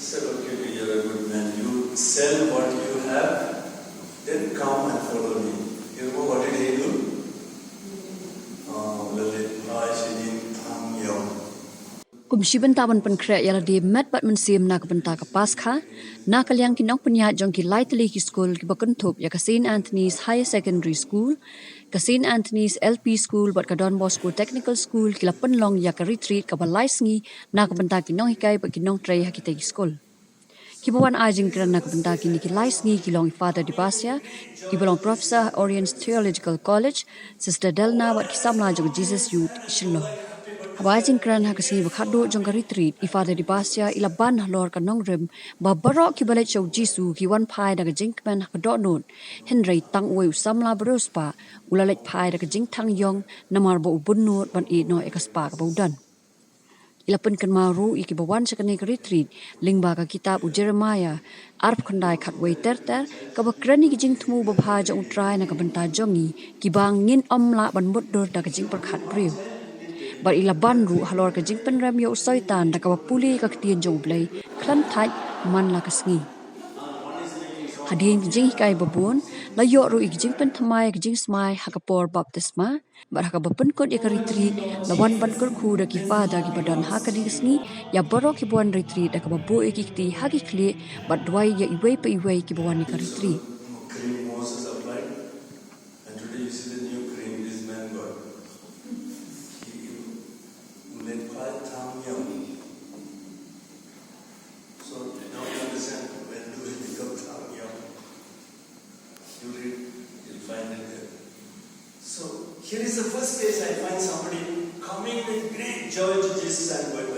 said, okay, you're a good man. You sell what you have, then come and follow me. You know what did he do? Lypa, Shillong, Yong. Kum shiban taban pan kre yala di met bat man sim na kabanta ka pas kha na kalyang ki nok panya jong ki lightly ki school ki bakun thop ya ka St Anthony's Higher Secondary School ka St Anthony's LP School bat ka Don Bosco Technical School ki lapan long ya ka retreat ka balai sngi na kabanta ki nong hikai ba ki nong Trai ha ki te school ki bawan ajing kran na kabanta ki ni ki lai sngi ki long Father Dibasya ki balong Professor Orient Theological College Sister Delna bat ki samla jong Jesus Youth Shillong Habajin kran ha kasi bakado jong ka retreat Father Dibasya ilaban halor ka nong rem ba barok ki balai chow Jisu ki wan pai da ka jinkman ha do non Henry tang oi samla brospa ulalet pai da ka jing tang yong namar bo ubun not ban e no ekaspa ka baudan Ilapan kan maru iki bawan sakane ka retreat lingba ka kitab u Jeremiah arp khandai khatwei terter ka bakrani ki jing thmu ba bhaja u Trai na ka banta jongi ki bang ngin omla ban mut dor da ka jing prakhat briu Bar ilaban ru halor ka jing penrem yo soitan da ka puli ka ktien jong blai klan thai man la ka sngi Hadien ki jing kai babun la yo ru ik jing pen thamai ka jing smai ha ka por baptisma bar ha ka bapen ko ya ka retreat la wan ban kur khu da ki fada ki badan ha ka ding sngi ya baro ki buan retreat da ka babu ek ti ha ki kle bat dwai ya iwei pe iwei ki bawan ni ka retreat Cream Moses applied, and today you see the new cream this man got. Lypa, Yong. So now you understand when do we become Yong? You read, you'll find it there. So here is the first place I find somebody coming with great joy to Jesus and going.